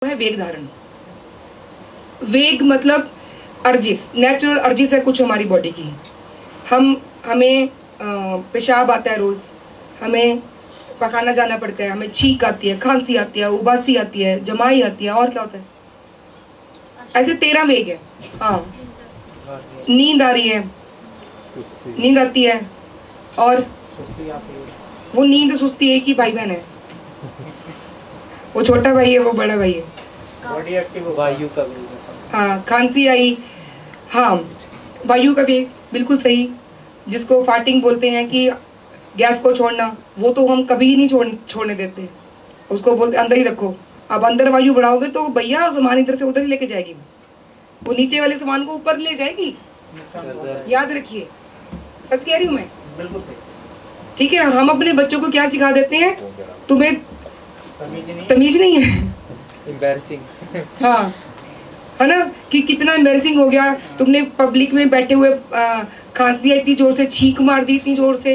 है वेग धारण। वेग मतलब अर्जिस, नेचुरल अर्जिस है कुछ हमारी बॉडी की। हमें पेशाब आता है रोज, हमें पखाना जाना पड़ता है, हमें छींक आती है, खांसी आती है, उबासी आती है, जमाई आती है, और क्या होता है, ऐसे 13 वेग है। हाँ, नींद आ रही है, नींद आती है, और वो नींद सुस्ती एक ही भाई बहन है, वो छोटा भाई है, वो बड़ा भाई है। बॉडी एक्टिव वायु का भी। हाँ, खांसी आई, हाँ वायु का वेग बिल्कुल सही, जिसको फार्टिंग बोलते हैं कि गैस को छोड़ना, वो तो हम कभी नहीं छोड़ने देते, उसको बोलते अंदर ही रखो। अब अंदर वायु बढ़ाओगे तो भैया सामान इधर से उधर ही लेके जाएगी, वो नीचे वाले सामान को ऊपर ले जाएगी, याद रखिए, सच कह रही हूँ मैं, बिल्कुल सही। ठीक है। हम अपने बच्चों को क्या सिखा देते हैं, तुम्हें तमीज नहीं है, एम्बैरसिंग। हाँ है ना, कि कितना एम्बैरसिंग हो गया, तुमने पब्लिक में बैठे हुए खांस दिया इतनी जोर से, छींक मार दी इतनी जोर से,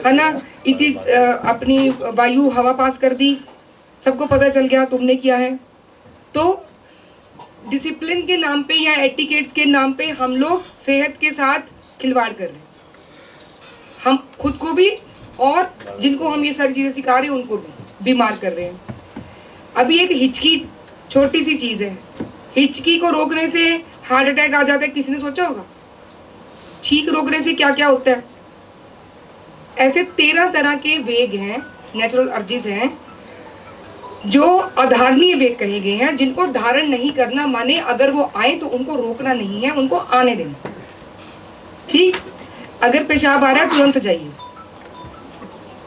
है ना, इतनी अपनी वायु हवा पास कर दी, सबको पता चल गया तुमने किया है। तो डिसिप्लिन के नाम पे या एटिकेट्स के नाम पे हम लोग सेहत के साथ खिलवाड़ कर रहे हैं, हम खुद को भी और जिनको हम ये सारी चीजें सिखा रहे हैं उनको भी बीमार कर रहे हैं। अभी एक हिचकी छोटी सी चीज है, हिचकी को रोकने से हार्ट अटैक आ जाता है, किसी ने सोचा होगा? छींक रोकने से क्या क्या होता है? ऐसे 13 तरह के वेग हैं, नेचुरल अर्जिस हैं, जो अधारणीय वेग कहे गए हैं, जिनको धारण नहीं करना माने अगर वो आए तो उनको रोकना नहीं है, उनको आने देना। ठीक, अगर पेशाब आ रहा है तुरंत जाइए,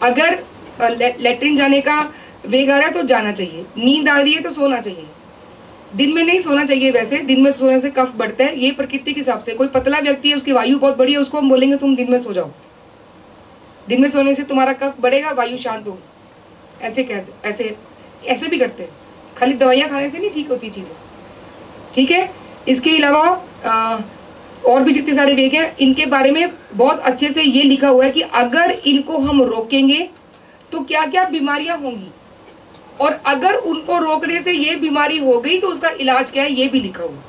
अगर लेटरिन जाने का वेग आ रहा है तो जाना चाहिए, नींद आ रही है तो सोना चाहिए। दिन में नहीं सोना चाहिए, वैसे दिन में सोने से कफ बढ़ता है, ये प्रकृति के हिसाब से। कोई पतला व्यक्ति है, उसकी वायु बहुत बड़ी है, उसको हम बोलेंगे तुम दिन में सो जाओ, दिन में सोने से तुम्हारा कफ बढ़ेगा, वायु शांत होगी, ऐसे कहते, ऐसे भी करते हैं। खाली दवाइयाँ खाने से नहीं ठीक होती चीज़ें, ठीक है। इसके अलावा और भी जितने सारे वेग हैं, इनके बारे में बहुत अच्छे से ये लिखा हुआ है कि अगर इनको हम रोकेंगे तो क्या क्या बीमारियां होंगी, और अगर उनको रोकने से ये बीमारी हो गई तो उसका इलाज क्या है, ये भी लिखा हुआ।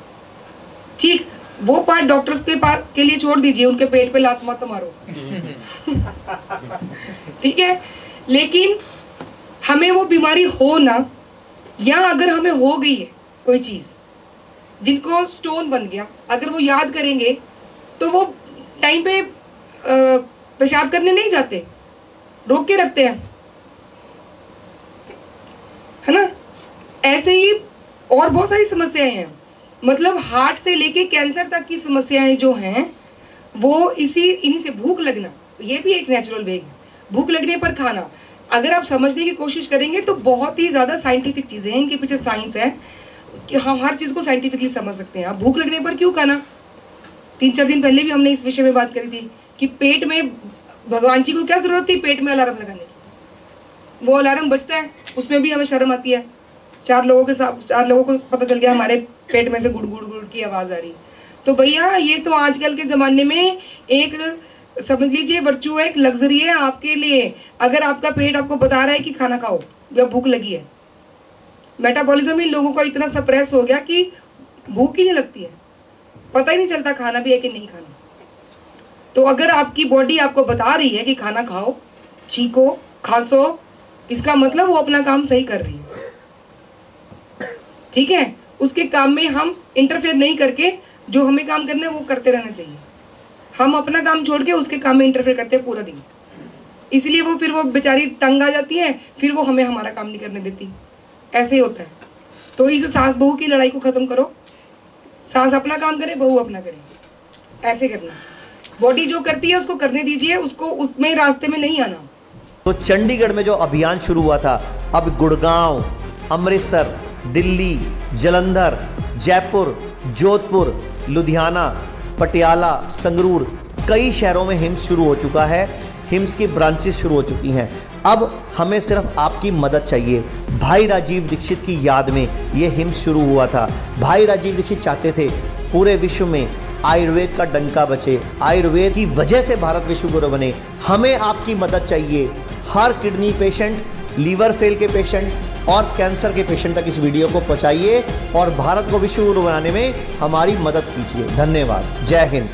ठीक, वो पार्ट डॉक्टर्स के लिए छोड़ दीजिए, उनके पेट पे लात मत मारो। ठीक है, लेकिन हमें वो बीमारी हो ना, या अगर हमें हो गई है कोई चीज, जिनको स्टोन बन गया, अगर वो याद करेंगे तो वो टाइम पे पेशाब करने नहीं जाते, रोक के रखते हैं, है ना। ऐसे ही और बहुत सारी समस्याएं हैं, मतलब हार्ट से लेके कैंसर तक की समस्याएं जो हैं वो इन्हीं से। भूख लगना, ये भी एक नेचुरल वेग है, भूख लगने पर खाना। अगर आप समझने की कोशिश करेंगे तो बहुत ही ज्यादा साइंटिफिक चीजें हैं, इनके पीछे साइंस है कि हम हर चीज को साइंटिफिकली समझ सकते हैं। आप भूख लगने पर क्यों खाना, 3-4 दिन पहले भी हमने इस विषय में बात करी थी कि पेट में, भगवान जी को क्या जरूरत थी पेट में अलार्म लगाने की, वो अलार्म बजता है, उसमें भी हमें शर्म आती है। 4 लोगों को पता चल गया हमारे पेट में से गुड़ गुड़ गुड़ की आवाज आ रही। तो भैया ये तो आजकल के जमाने में एक, समझ लीजिए, वर्चू है, एक लग्जरी है आपके लिए। अगर आपका पेट आपको बता रहा है कि खाना खाओ या भूख लगी है, मेटाबॉलिज्म इन लोगों का इतना सप्रेस हो गया कि भूख ही नहीं लगती है, पता ही नहीं चलता खाना भी है कि नहीं खाना। तो अगर आपकी बॉडी आपको बता रही है कि खाना खाओ, छींको, खांसो, इसका मतलब वो अपना काम सही कर रही है, ठीक है। उसके काम में हम इंटरफेयर नहीं करके जो हमें काम करना है वो करते रहना चाहिए। हम अपना काम छोड़ के उसके काम में इंटरफेयर करते हैं पूरा दिन, इसलिए वो फिर वो बेचारी तंग आ जाती है, फिर वो हमें हमारा काम नहीं करने देती, ऐसे ही होता है। तो इस सास बहू की लड़ाई को खत्म करो, सास अपना काम करे, बहू अपना करे, ऐसे करना। बॉडी जो करती है उसको करने दीजिए, उसको उसमें रास्ते में नहीं आना। तो चंडीगढ़ में जो अभियान शुरू हुआ था, अब गुड़गांव, अमृतसर, दिल्ली, जालंधर, जयपुर, जोधपुर, लुधियाना, पटियाला, संगरूर, कई शहरों में हिम्स शुरू हो चुका है, हिम्स की ब्रांचेस शुरू हो चुकी हैं। अब हमें सिर्फ आपकी मदद चाहिए। भाई राजीव दीक्षित की याद में ये हिम्स शुरू हुआ था। भाई राजीव दीक्षित चाहते थे पूरे विश्व में आयुर्वेद का डंका बचे, आयुर्वेद की वजह से भारत विश्व गुरु बने। हमें आपकी मदद चाहिए। हर किडनी पेशेंट, लीवर फेल के पेशेंट, और कैंसर के पेशेंट तक इस वीडियो को पहुंचाइए और भारत को विश्व गुरु बनाने में हमारी मदद कीजिए। धन्यवाद। जय हिंद।